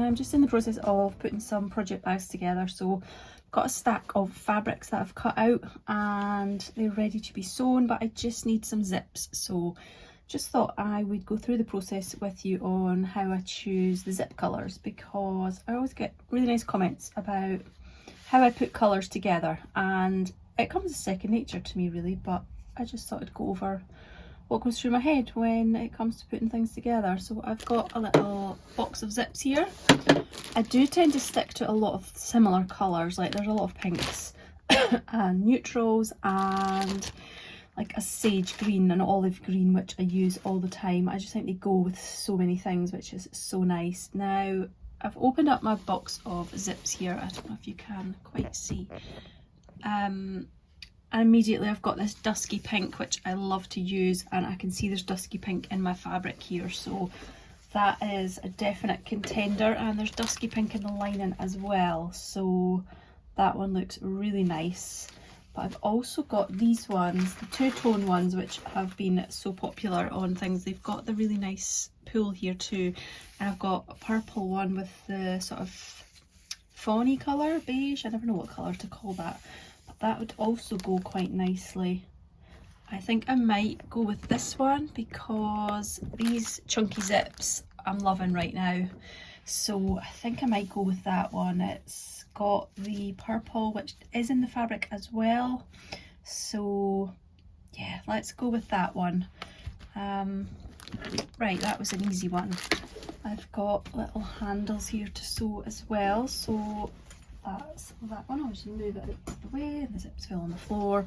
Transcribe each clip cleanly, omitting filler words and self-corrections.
I'm just in the process of putting some project bags together, so I've got a stack of fabrics that I've cut out and they're ready to be sewn, but I just need some zips, so just thought I would go through the process with you on how I choose the zip colours, because I always get really nice comments about how I put colours together, and it comes as second nature to me really, but I just thought I'd go over what goes through my head when it comes to putting things together. So I've got a little box of zips here. I do tend to stick to a lot of similar colours, like there's a lot of pinks and neutrals and like a sage green and olive green, which I use all the time. I just think they go with so many things, which is so nice. Now I've opened up my box of zips here. I don't know if you can quite see. And immediately I've got this dusky pink, which I love to use, and I can see there's dusky pink in my fabric here, so that is a definite contender. And there's dusky pink in the lining as well, so that one looks really nice. But I've also got these ones, the two-tone ones, which have been so popular on things. They've got the really nice pull here too, and I've got a purple one with the sort of fawny colour, beige, I never know what colour to call that. That would also go quite nicely. I think I might go with this one because these chunky zips I'm loving right now. So I think I might go with that one. It's got the purple, which is in the fabric as well. So yeah, let's go with that one. Right, that was an easy one. I've got little handles here to sew as well. So that's that one. I'll just move it out of the way and the zips fell on the floor.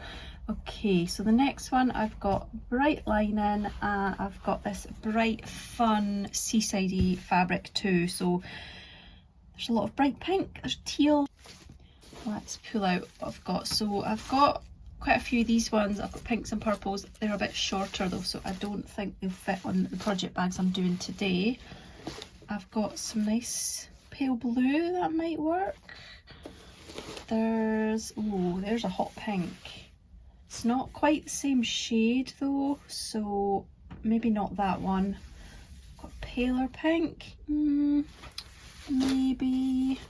Okay, so the next one, I've got bright lining and I've got this bright fun seasidey fabric too. So there's a lot of bright pink, there's teal. Let's pull out what I've got. So I've got quite a few of these ones. I've got pinks and purples. They're a bit shorter though, so I don't think they'll fit on the project bags I'm doing today. I've got some nice pale blue that might work. There's a hot pink. It's not quite the same shade though, so maybe not that one. Got paler pink, maybe.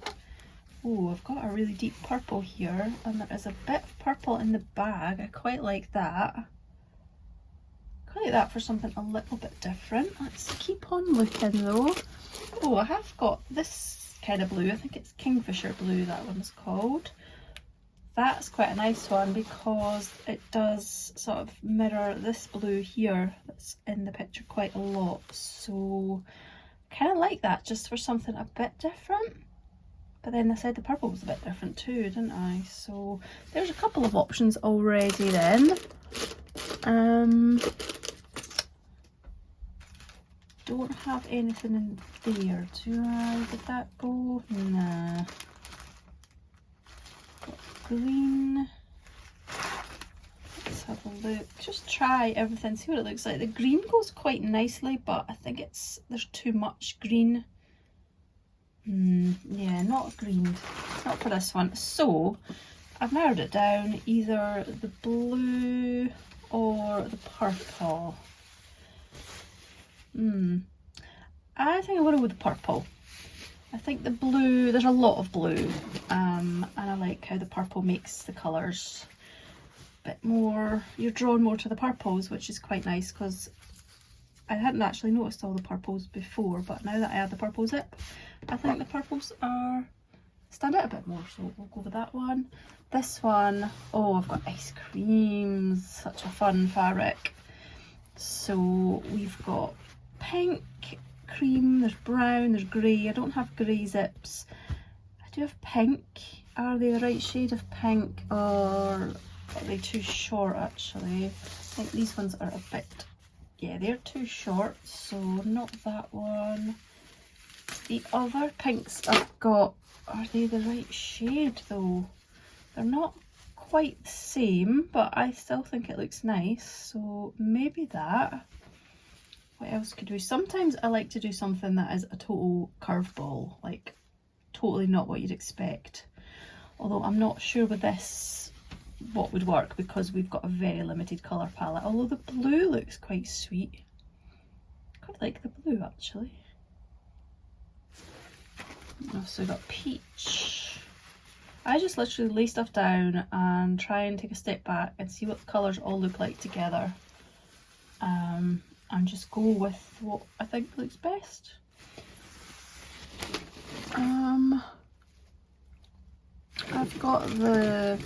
Oh, I've got a really deep purple here, and there is a bit of purple in the bag. I quite like that. Quite like that for something a little bit different. Let's keep on looking though. Oh, I have got this kind of blue. I think it's Kingfisher blue, that one's called. That's quite a nice one because it does sort of mirror this blue here that's in the picture quite a lot. So I kind of like that just for something a bit different. But then I said the purple was a bit different too, didn't I? So there's a couple of options already then. Don't have anything in there, do I? Did that go? Nah. Got green. Let's have a look. Just try everything, see what it looks like. The green goes quite nicely, but I think there's too much green. Yeah, not green. Not for this one. So I've narrowed it down, either the blue or the purple. I think I want to go with the purple. I think the blue, there's a lot of blue, and I like how the purple makes the colours a bit more, you're drawn more to the purples, which is quite nice because I hadn't actually noticed all the purples before, but now that I add the purple zip, I think the purples stand out a bit more, so we'll go with that one. This one, oh, I've got ice creams, such a fun fabric. So we've got pink, cream, there's brown, there's grey. I don't have grey zips. I do have pink. Are they the right shade of pink, or are they too short actually? I think these ones are a bit, yeah, they're too short, so not that one. The other pinks I've got, are they the right shade though? They're not quite the same, but I still think it looks nice, so maybe that. What else could we do? Sometimes I like to do something that is a total curveball, like totally not what you'd expect. Although I'm not sure with this what would work because we've got a very limited colour palette. Although the blue looks quite sweet. I quite like the blue actually. I've also got peach. I just literally lay stuff down and try and take a step back and see what the colours all look like together. And just go with what I think looks best. I've got the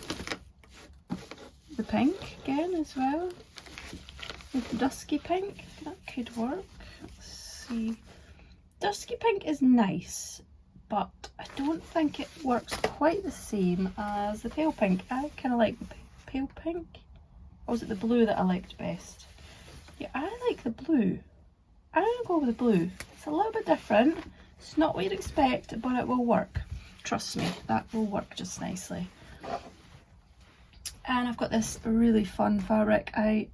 pink again as well, with dusky pink. That could work. Let's see. Dusky pink is nice, but I don't think it works quite the same as the pale pink. I kind of like the pale pink. Or was it the blue that I liked best? Yeah, I like the blue. I'm going to go with the blue. It's a little bit different. It's not what you'd expect, but it will work. Trust me, that will work just nicely. And I've got this really fun fabric. I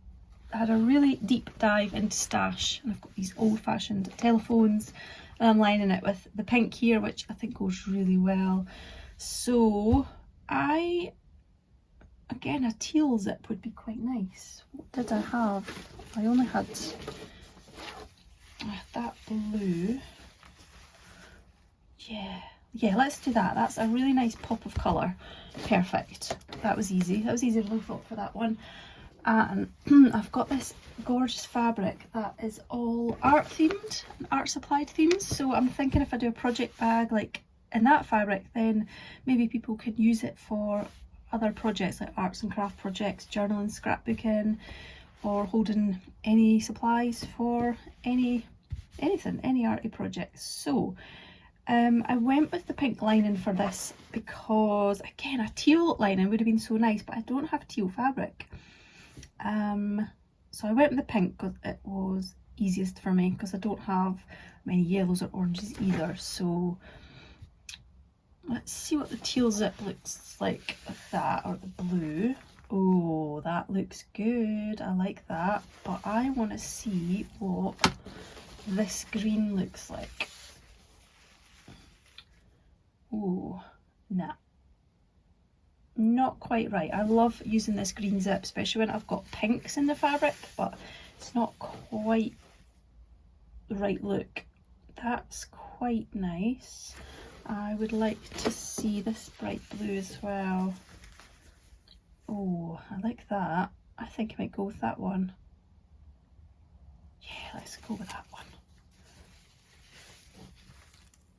had a really deep dive into stash, and I've got these old-fashioned telephones, and I'm lining it with the pink here, which I think goes really well. So again, a teal zip would be quite nice. What did I have? I only had that blue. Yeah, let's do that. That's a really nice pop of colour. Perfect. That was easy. That was easy to look for that one. And I've got this gorgeous fabric that is all art themed, art supplied themed. So I'm thinking if I do a project bag like in that fabric, then maybe people could use it for other projects like arts and craft projects, journaling, scrapbooking, or holding any supplies for anything, any arty projects. So I went with the pink lining for this because, again, a teal lining would have been so nice, but I don't have teal fabric. So I went with the pink because it was easiest for me, because I don't have many yellows or oranges either. So let's see what the teal zip looks like with that, or the blue. Oh, that looks good. I like that. But I want to see what this green looks like. Oh, nah. Not quite right. I love using this green zip, especially when I've got pinks in the fabric, but it's not quite the right look. That's quite nice. I would like to see this bright blue as well. Oh, I like that. I think I might go with that one. Yeah, let's go with that one.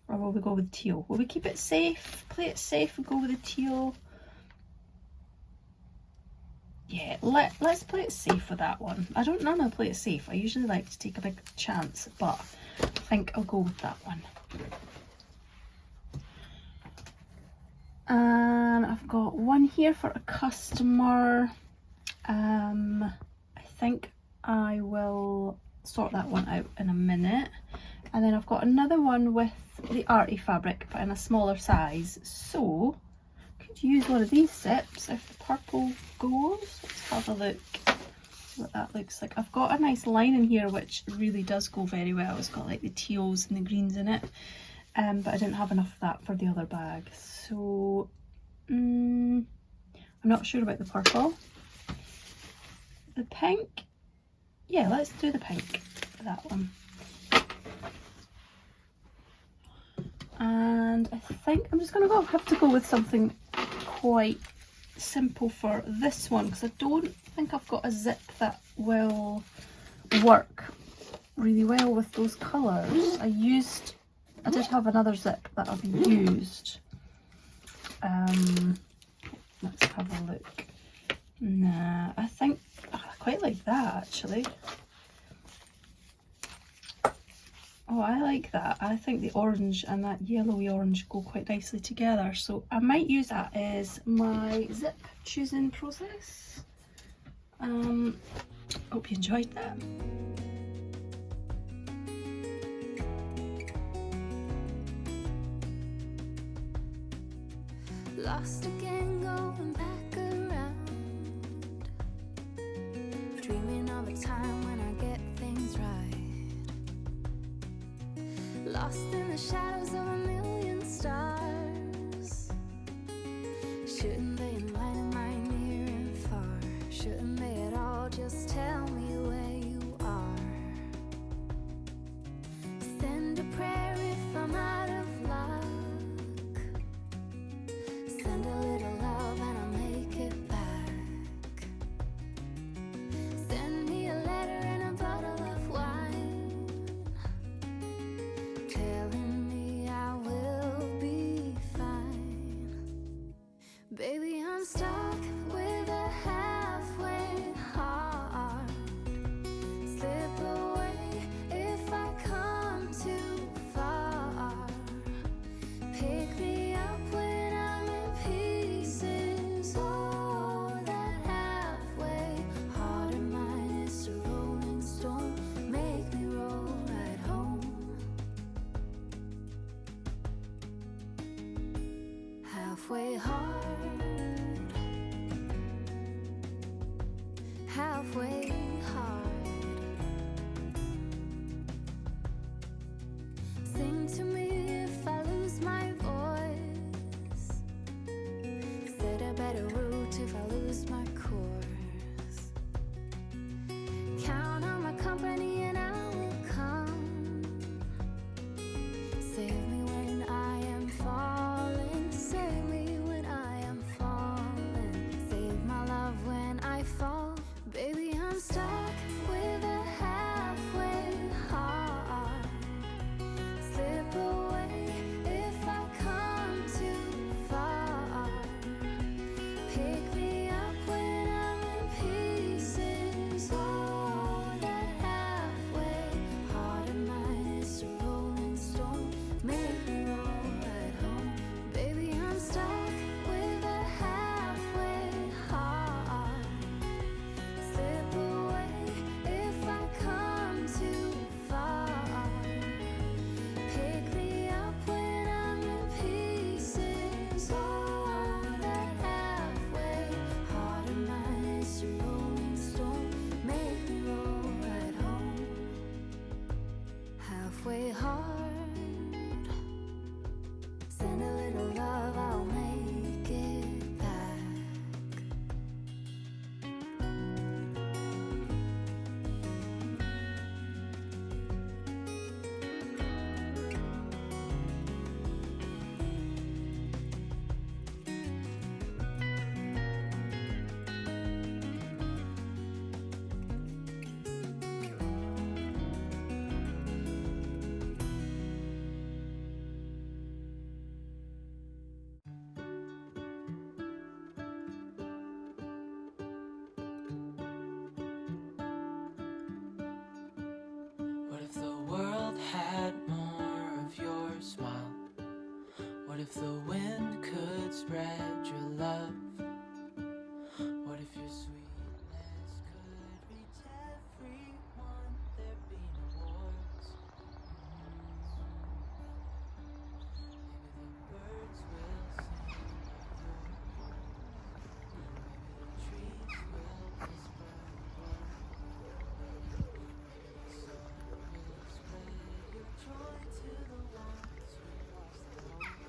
Or will we go with teal? Will we keep it safe? Play it safe and go with the teal? Yeah, let's play it safe with that one. I don't normally play it safe. I usually like to take a big chance, but I think I'll go with that one. And I've got one here for a customer. I think I will sort that one out in a minute. And then I've got another one with the arty fabric, but in a smaller size. So I could use one of these zips if the purple goes. Let's have a look, see what that looks like. I've got a nice lining here which really does go very well. It's got like the teals and the greens in it. But I didn't have enough of that for the other bag. So I'm not sure about the purple. The pink, yeah, let's do the pink for that one. And I think I'm just gonna have to go with something quite simple for this one, because I don't think I've got a zip that will work really well with those colours. I did have another zip that I've used. Let's have a look. Nah, I think I quite like that actually. Oh, I like that. I think the orange and that yellowy orange go quite nicely together. So I might use that as my zip choosing process. Hope you enjoyed that. Lost again, going back around, dreaming of a time when I get things right. Lost in the shadows of a million stars. Shouldn't they enlighten my near and far? Shouldn't they at all just tell me where you are? Send a prayer if I'm out of love. halfway hard, halfway hard. Sing to me if I lose my voice. Set a better route if I lose my course. Count on my company and I will come. Save me when I am falling. Save me when I am falling. Save my love when I fall. Baby, I'm stuck with a halfway heart. Slip away if I come too far. Pick me up when I'm in pieces. Oh, that halfway heart of mine is a rolling stone. Make me roll right home. Baby, I'm stuck with a halfway heart. Slip away if I come too far. Pick me up when I'm in pieces. Oh, that halfway heart of mine is a rolling stone. Make me roll right home. Halfway hard. Send a little love, I'll make it back. What if the world had more of your smile? What if the wind could spread your love? What if your sweetness could reach everyone? There'd be no wars. Maybe the birds will sing of your maybe the trees will whisper words. Maybe the sun will spread your joy to the ones who lost their hope.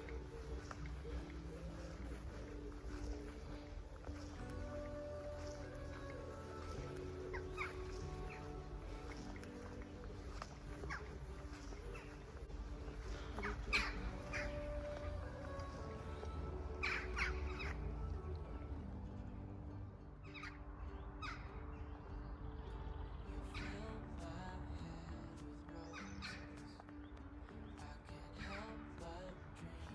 You fill my head with roses. I can't help but dream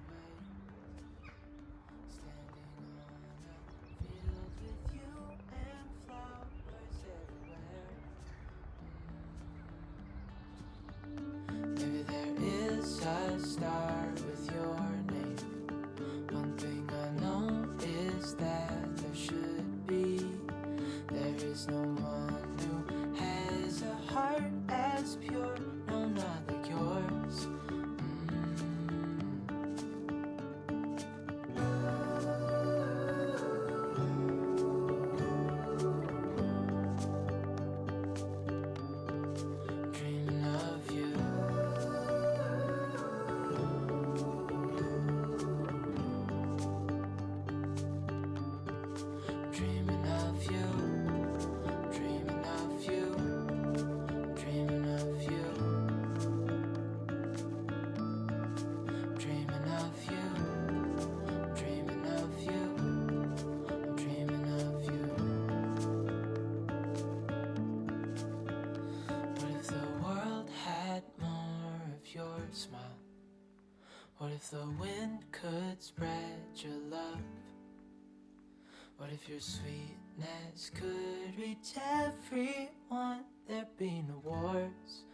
away. Standing on a field with you and flowers everywhere. Maybe there is a star with your name. One thing I know is that there should be. There is no one who has a heart as pure, no, not like yours. Dreaming of you. Dreaming of you. Dreaming of you. Dreaming of you. Dreaming of you. Dreaming of you. I'm dreaming of you. What if the world had more of your smile? What if the wind could spread your love? What if your sweetness could reach everyone? There'd be no wars.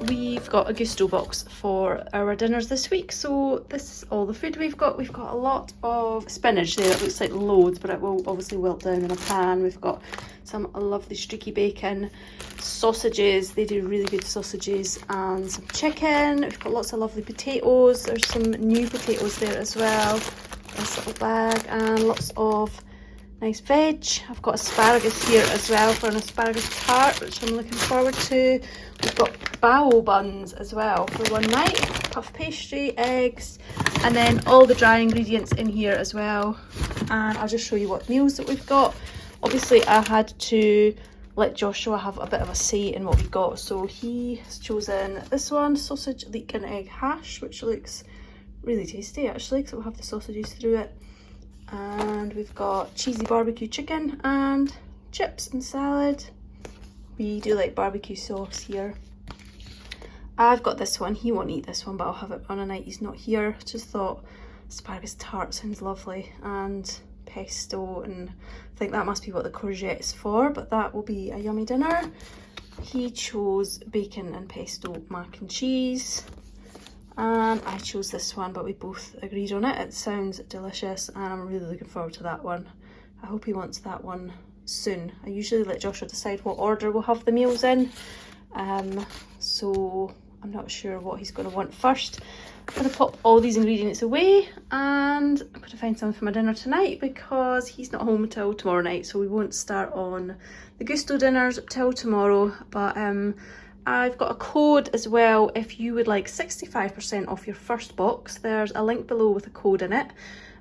We we've got a Gusto box for our dinners this week. So this is all the food we've got. We've got a lot of spinach there. It looks like loads, but it will obviously wilt down in a pan. We've got some lovely streaky bacon, sausages, they do really good sausages, and some chicken. We've got lots of lovely potatoes. There's some new potatoes there as well. This little bag, and lots of nice veg. I've got asparagus here as well for an asparagus tart, which I'm looking forward to. We've got bao buns as well for one night, puff pastry, eggs, and then all the dry ingredients in here as well. And I'll just show you what meals that we've got. Obviously I had to let Joshua have a bit of a say in what we got, so he has chosen this one, sausage, leek and egg hash, which looks really tasty actually, because it will have the sausages through it. And we've got cheesy barbecue chicken and chips and salad. We do like barbecue sauce here. I've got this one. He won't eat this one, but I'll have it on a night he's not here. Just thought asparagus tart sounds lovely, and pesto, and I think that must be what the courgette is for, but that will be a yummy dinner. He chose bacon and pesto mac and cheese. And I chose this one, but we both agreed on it. It sounds delicious and I'm really looking forward to that one. I hope he wants that one soon. I usually let Joshua decide what order we'll have the meals in. So I'm not sure what he's going to want first. I'm going to pop all these ingredients away, and I'm going to find something for my dinner tonight because he's not home until tomorrow night. So we won't start on the Gusto dinners till tomorrow. But I've got a code as well. If you would like 65% off your first box, there's a link below with a code in it.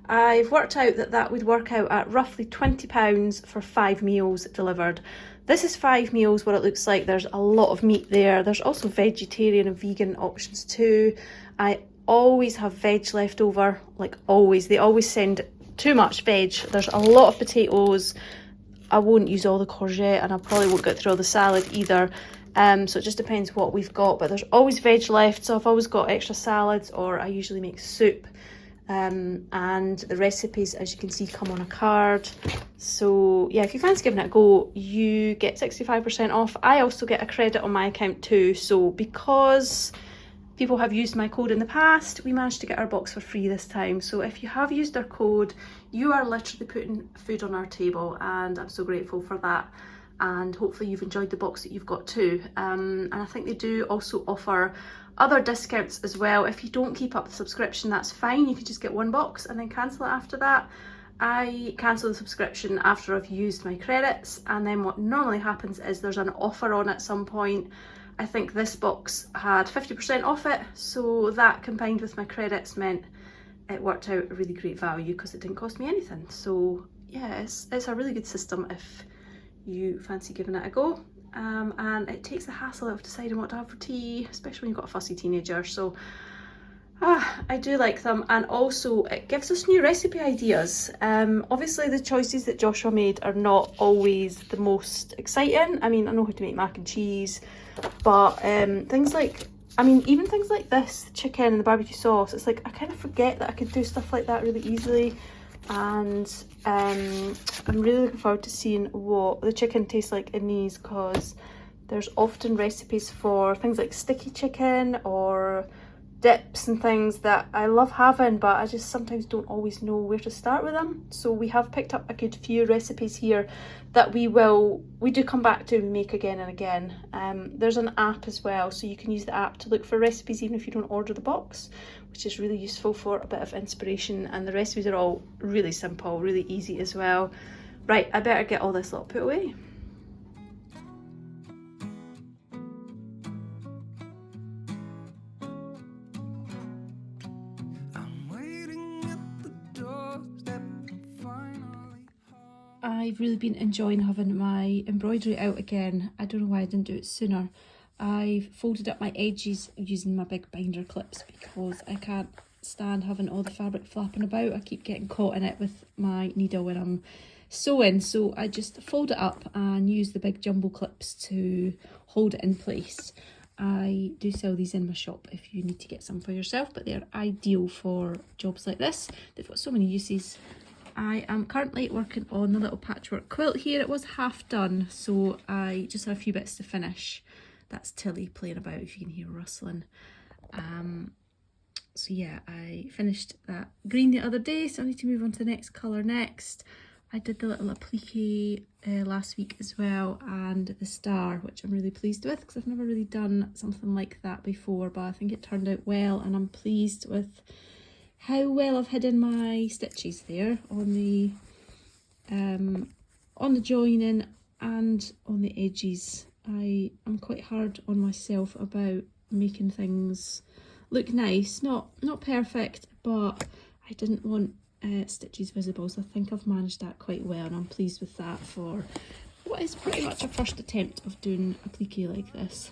I've worked out that that would work out at roughly £20 for 5 meals delivered. This is 5 meals, what it looks like. There's a lot of meat there. There's also vegetarian and vegan options too. I always have veg left over, like always. They always send too much veg. There's a lot of potatoes. I won't use all the courgette, and I probably won't get through all the salad either. So it just depends what we've got, but there's always veg left. So I've always got extra salads, or I usually make soup. And the recipes, as you can see, come on a card. So yeah, if you fancy giving it a go, you get 65% off. I also get a credit on my account too. So because people have used my code in the past, we managed to get our box for free this time. So if you have used our code, you are literally putting food on our table, and I'm so grateful for that. And hopefully you've enjoyed the box that you've got too. And I think they do also offer other discounts as well. If you don't keep up the subscription, that's fine. You can just get one box and then cancel it after that. I cancel the subscription after I've used my credits, and then what normally happens is there's an offer on at some point. I think this box had 50% off it, so that combined with my credits meant it worked out a really great value because it didn't cost me anything. So yeah, it's a really good system if you fancy giving it a go. And it takes the hassle out of deciding what to have for tea, especially when you've got a fussy teenager. So I do like them, and also it gives us new recipe ideas. Obviously the choices that Joshua made are not always the most exciting. I mean, I know how to make mac and cheese, but things like, I mean, even things like this, the chicken and the barbecue sauce, it's like I kind of forget that I could do stuff like that really easily. And I'm really looking forward to seeing what the chicken tastes like in these, because there's often recipes for things like sticky chicken or dips and things that I love having, but I just sometimes don't always know where to start with them. So we have picked up a good few recipes here that we do come back to and make again and again. There's an app as well, so you can use the app to look for recipes even if you don't order the box, which is really useful for a bit of inspiration. And the recipes are all really simple, really easy as well. Right, I better get all this lot put away. I've really been enjoying having my embroidery out again. I don't know why I didn't do it sooner. I've folded up my edges using my big binder clips because I can't stand having all the fabric flapping about. I keep getting caught in it with my needle when I'm sewing, so I just fold it up and use the big jumbo clips to hold it in place. I do sell these in my shop if you need to get some for yourself, but they're ideal for jobs like this. They've got so many uses. I am currently working on the little patchwork quilt here. It was half done, so I just have a few bits to finish. That's Tilly playing about, if you can hear rustling. So yeah, I finished that green the other day, so I need to move on to the next colour next. I did the little applique last week as well, and the star, which I'm really pleased with because I've never really done something like that before, but I think it turned out well, and I'm pleased with how well I've hidden my stitches there on the joining and on the edges. I'm quite hard on myself about making things look nice, not perfect, but I didn't want stitches visible, so I think I've managed that quite well, and I'm pleased with that for what is pretty much a first attempt of doing a applique like this.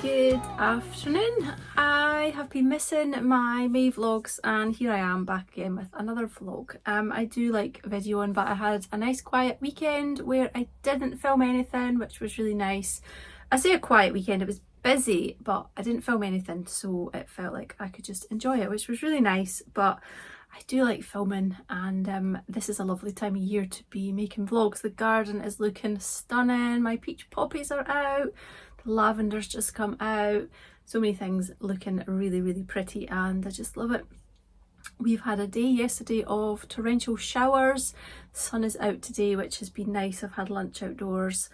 Good afternoon. I have been missing my May vlogs, and here I am back again with another vlog. I do like videoing, but I had a nice quiet weekend where I didn't film anything, which was really nice. I say a quiet weekend, it was busy, but I didn't film anything, so it felt like I could just enjoy it, which was really nice. But I do like filming, and this is a lovely time of year to be making vlogs. The garden is looking stunning, my peach poppies are out, the lavender's just come out, so many things looking really pretty, and I just love it. We've had a day yesterday of torrential showers. The sun is out today, which has been nice. I've had lunch outdoors.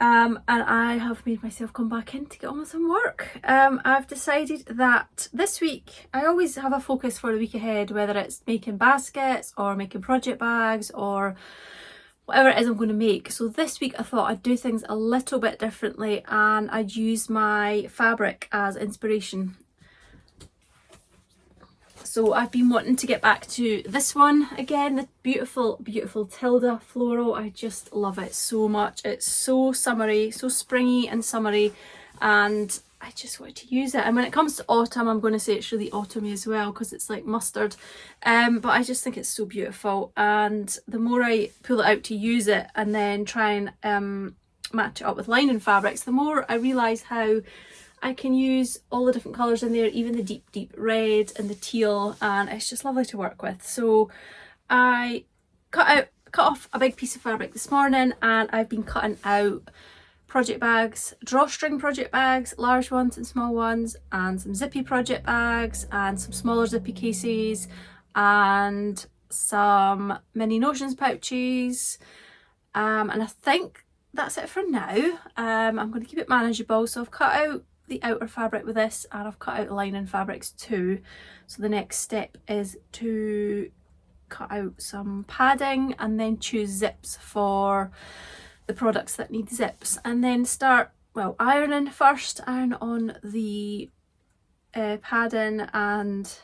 And I have made myself come back in to get on with some work. I've decided that this week, I always have a focus for the week ahead, whether it's making baskets or making project bags or whatever it is I'm going to make. So this week I thought I'd do things a little bit differently, and I'd use my fabric as inspiration. So I've been wanting to get back to this one again, the beautiful Tilda floral. I just love it so much. It's so summery, so springy and summery, and I just wanted to use it. And when it comes to autumn, I'm going to say it's really autumny as well because it's like mustard. But I just think it's so beautiful, and the more I pull it out to use it and then try and match it up with lining fabrics, the more I realise how I can use all the different colours in there, even the deep red and the teal, and it's just lovely to work with. So I cut off a big piece of fabric this morning, and I've been cutting out project bags, drawstring project bags, large ones and small ones, and some zippy project bags, and some smaller zippy cases, and some mini notions pouches, and I think that's it for now. I'm going to keep it manageable, so I've cut out the outer fabric with this, and I've cut out the lining fabrics too. So the next step is to cut out some padding and then choose zips for the products that need zips, and then start, well, ironing first, iron on the padding, and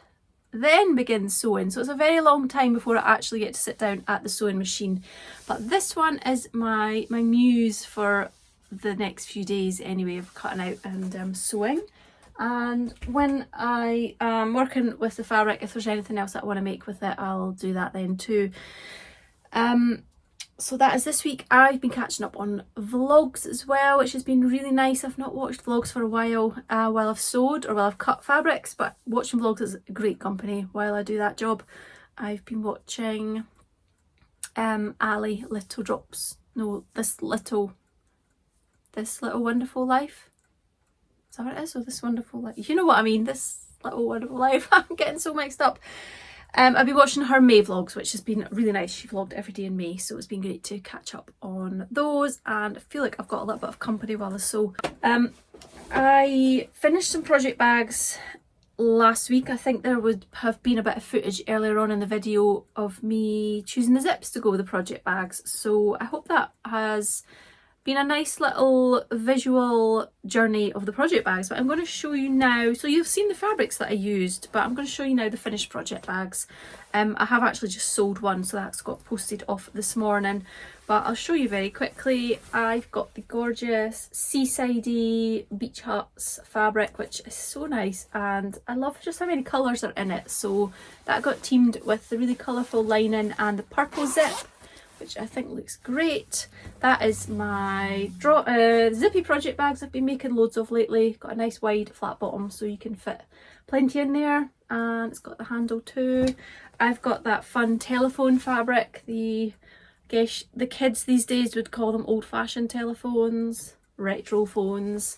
then begin sewing. So it's a very long time before I actually get to sit down at the sewing machine, but this one is my muse for the next few days anyway, of cutting out and sewing. And when I am working with the fabric, if there's anything else that I want to make with it, I'll do that then too. So that is this week. I've been catching up on vlogs as well, which has been really nice. I've not watched vlogs for a while I've sewed or while I've cut fabrics, but watching vlogs is great company while I do that job. I've been watching Ali Little Drops, no, This Little Wonderful Life. Is that what it is? Or This Wonderful Life? You know what I mean, This Little Wonderful Life. I'm getting so mixed up. I've been watching her May vlogs, which has been really nice. She vlogged every day in May, so it's been great to catch up on those, and I feel like I've got a little bit of company while I sew. I finished some project bags last week. I think there would have been a bit of footage earlier on in the video of me choosing the zips to go with the project bags, so I hope that has been a nice little visual journey of the project bags. But I'm going to show you now, so you've seen the fabrics that I used, but I'm going to show you now the finished project bags. I have actually just sold one, so that's got posted off this morning, but I'll show you very quickly. I've got the gorgeous seasidey beach huts fabric, which is so nice, and I love just how many colours are in it. So that got teamed with the really colourful lining and the purple zip, which I think looks great. That is my zippy project bags I've been making loads of lately. Got a nice wide flat bottom so you can fit plenty in there, and it's got the handle too. I've got that fun telephone fabric. The kids these days would call them old-fashioned telephones, retro phones.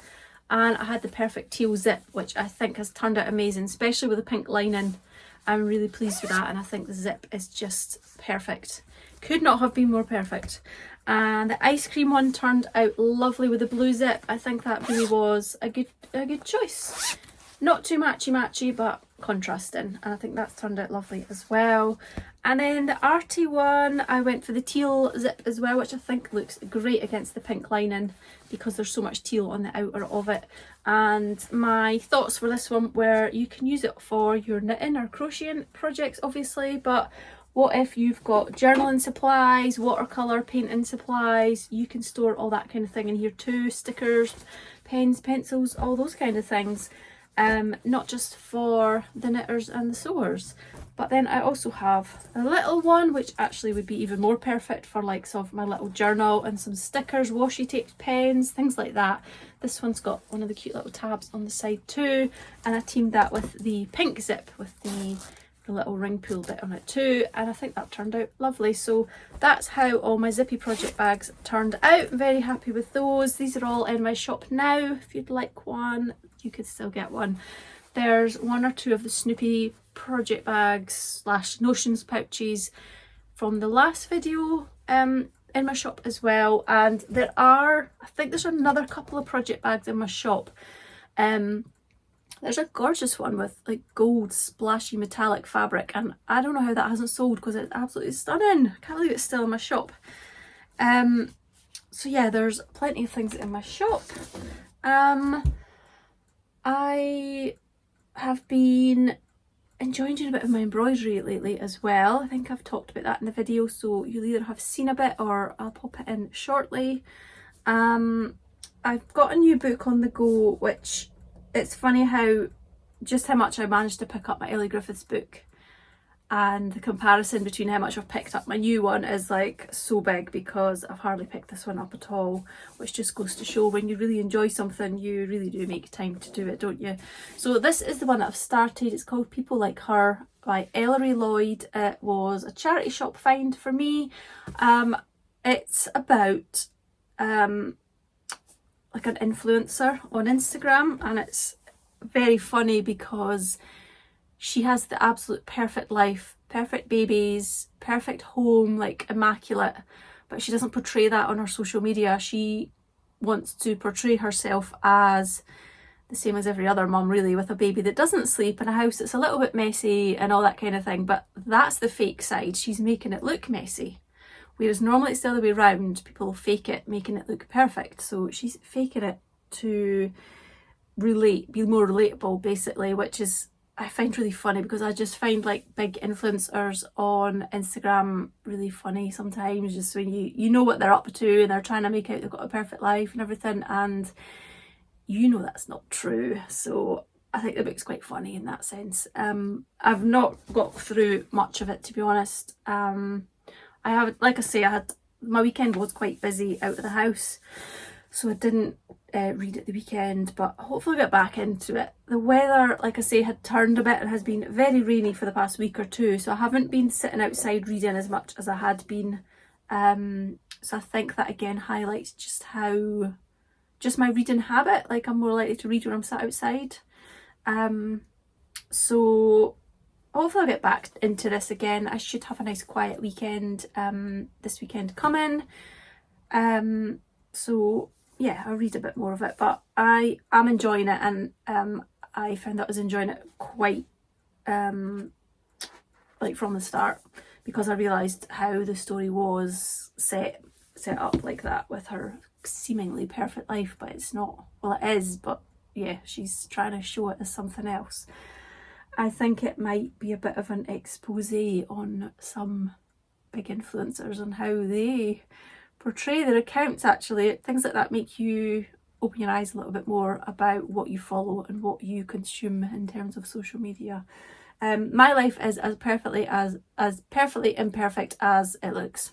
And I had the perfect teal zip, which I think has turned out amazing, especially with the pink lining. I'm really pleased with that, and I think the zip is just perfect. Could not have been more perfect. And the ice cream one turned out lovely with the blue zip. I think that really was a good choice. Not too matchy, but contrasting, and I think that's turned out lovely as well. And then the arty one, I went for the teal zip as well, which I think looks great against the pink lining because there's so much teal on the outer of it. And my thoughts for this one were, you can use it for your knitting or crocheting projects obviously, but what if you've got journaling supplies, watercolour painting supplies? You can store all that kind of thing in here too. Stickers, pens, pencils, all those kind of things. Not just for the knitters and the sewers. But then I also have a little one, which actually would be even more perfect for like some of my little journal and some stickers, washi tape, pens, things like that. This one's got one of the cute little tabs on the side too, and I teamed that with the pink zip with the little ring pull bit on it too, and I think that turned out lovely. So that's how all my zippy project bags turned out. I'm very happy with those. These are all in my shop now. If you'd like one, you could still get one. There's one or two of the Snoopy project bags / notions pouches from the last video in my shop as well, and I think there's another couple of project bags in my shop. There's a gorgeous one with like gold splashy metallic fabric, and I don't know how that hasn't sold because it's absolutely stunning. I can't believe it's still in my shop. So yeah, there's plenty of things in my shop. I have been enjoying doing a bit of my embroidery lately as well. I think I've talked about that in the video, so you'll either have seen a bit or I'll pop it in shortly. I've got a new book on the go, which it's funny how much I managed to pick up my Ellie Griffiths book, and the comparison between how much I've picked up my new one is like so big, because I've hardly picked this one up at all, which just goes to show when you really enjoy something, you really do make time to do it, don't you? So this is the one that I've started. It's called People Like Her by Ellery Lloyd. It was a charity shop find for me. It's about like an influencer on Instagram, and it's very funny because she has the absolute perfect life, perfect babies, perfect home, like immaculate, but she doesn't portray that on her social media. She wants to portray herself as the same as every other mum really, with a baby that doesn't sleep in a house that's a little bit messy and all that kind of thing, but that's the fake side. She's making it look messy. Whereas normally it's the other way around, people fake it, making it look perfect. So she's faking it to be more relatable basically, which is, I find really funny, because I just find like big influencers on Instagram really funny sometimes, just when you know what they're up to and they're trying to make out they've got a perfect life and everything, and you know that's not true. So I think the book's quite funny in that sense. I've not got through much of it, to be honest. I haven't, like I say, my weekend was quite busy out of the house, so I didn't read at the weekend, but hopefully get back into it. The weather, like I say, had turned a bit and has been very rainy for the past week or two, so I haven't been sitting outside reading as much as I had been. So I think that again highlights just my reading habit. Like, I'm more likely to read when I'm sat outside. So hopefully I'll get back into this again. I should have a nice quiet weekend this weekend coming. So yeah, I'll read a bit more of it, but I am enjoying it, and I found that I was enjoying it quite like from the start, because I realised how the story was set up like that, with her seemingly perfect life, but it's not. Well, it is, but yeah, she's trying to show it as something else. I think it might be a bit of an expose on some big influencers and how they portray their accounts. Actually, things like that make you open your eyes a little bit more about what you follow and what you consume in terms of social media. My life is as perfectly imperfect as it looks.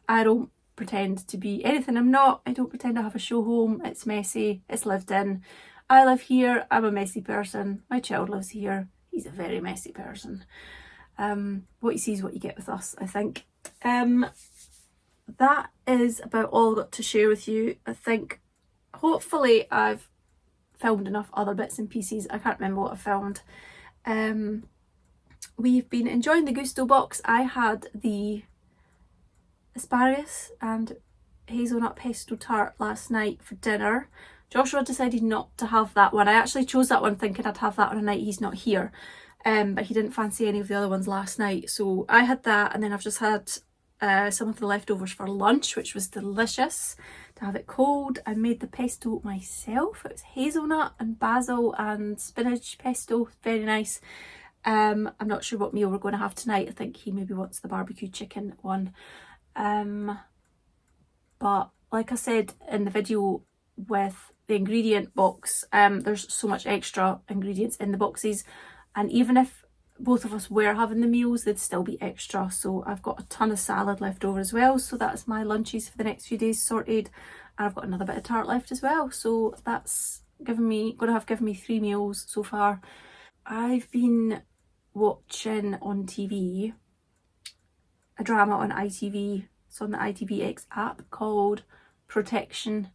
I don't pretend to be anything I'm not. I don't pretend to have a show home. It's messy, it's lived in. I live here, I'm a messy person. My child lives here, he's a very messy person. What you see is what you get with us, I think. That is about all I've got to share with you. I think hopefully I've filmed enough other bits and pieces. I can't remember what I filmed. We've been enjoying the Gusto box. I had the asparagus and hazelnut pesto tart last night for dinner. Joshua decided not to have that one. I actually chose that one thinking I'd have that on a night he's not here, but he didn't fancy any of the other ones last night, so I had that, and then I've just had some of the leftovers for lunch, which was delicious to have it cold. I made the pesto myself. It was hazelnut and basil and spinach pesto, very nice. I'm not sure what meal we're going to have tonight. I think he maybe wants the barbecue chicken one. But like I said in the video with the ingredient box, there's so much extra ingredients in the boxes, and even if both of us were having the meals, they'd still be extra. So I've got a ton of salad left over as well, so that's my lunches for the next few days sorted, and I've got another bit of tart left as well, so that's given me 3 meals so far. I've been watching on TV a drama on ITV. It's on the ITVX app called Protection.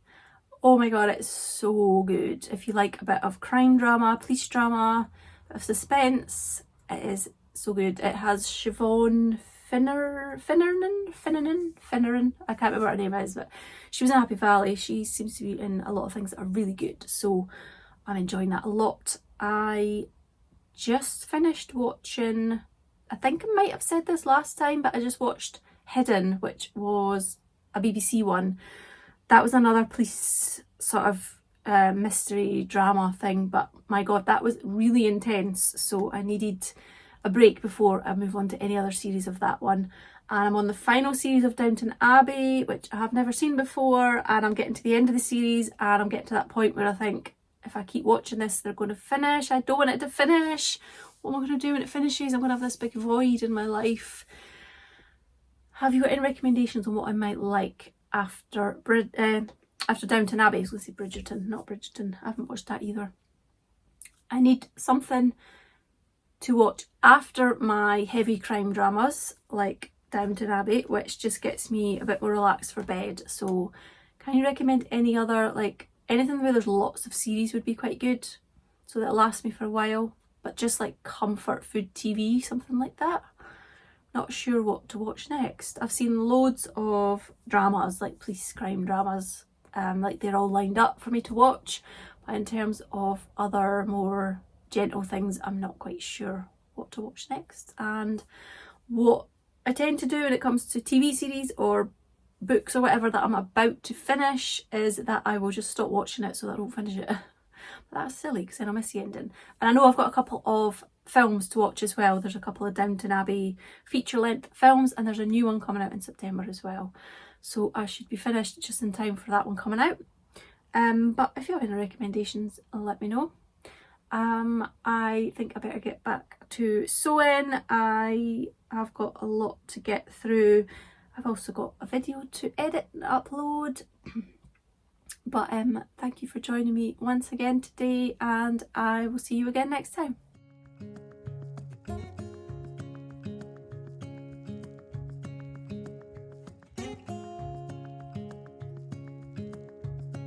Oh my god, it's so good. If you like a bit of crime drama, police drama, a bit of suspense, it is so good. It has Siobhan Finneran. I can't remember what her name is, but she was in Happy Valley. She seems to be in a lot of things that are really good, so I'm enjoying that a lot. I just finished watching, I think I might have said this last time, but I just watched Hidden, which was a BBC one. That was another police sort of mystery drama thing, but my god, that was really intense, so I needed a break before I move on to any other series of that one. And I'm on the final series of Downton Abbey, which I have never seen before, and I'm getting to the end of the series, and I'm getting to that point where I think, if I keep watching this, they're going to finish. I don't want it to finish. What am I going to do when it finishes? I'm going to have this big void in my life. Have you got any recommendations on what I might like after Downton Abbey? I was going to say Bridgerton, not Bridgerton. I haven't watched that either. I need something to watch after my heavy crime dramas like Downton Abbey, which just gets me a bit more relaxed for bed. So can you recommend any other, like anything where there's lots of series would be quite good, so that it'll last me for a while, but just like comfort food TV, something like that. Not sure what to watch next. I've seen loads of dramas, like police crime dramas, like they're all lined up for me to watch, but in terms of other more gentle things, I'm not quite sure what to watch next. And what I tend to do when it comes to TV series or books or whatever that I'm about to finish is that I will just stop watching it so that I don't finish it. But that's silly because then I'll miss the ending. And I know I've got a couple of films to watch as well. There's a couple of Downton Abbey feature-length films, and there's a new one coming out in September as well. So I should be finished just in time for that one coming out. But if you have any recommendations, let me know. I think I better get back to sewing. I have got a lot to get through. I've also got a video to edit and upload. But thank you for joining me once again today, and I will see you again next time.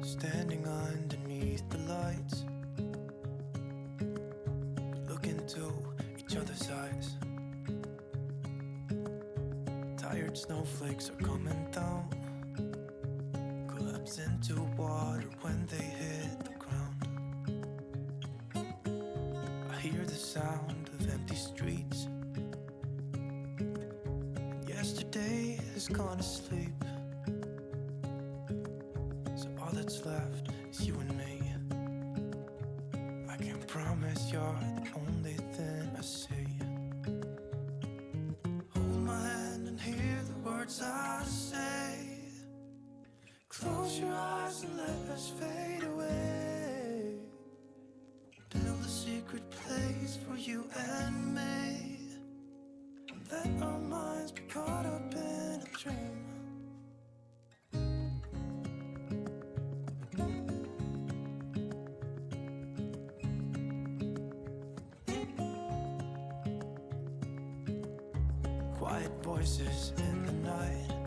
Standing underneath the lights, look into each other's eyes. Tired snowflakes are coming down. Could glimpse into water when they hit the ground. I hear the sound of empty streets. Yesterday has gone to sleep. So all that's left is you and me. I can't promise you're the only thing I see. Hold my hand and hear the words I say. Close your eyes and let us fade away. Build a secret place for you and me. Let our minds be caught up in a dream. Quiet voices in the night.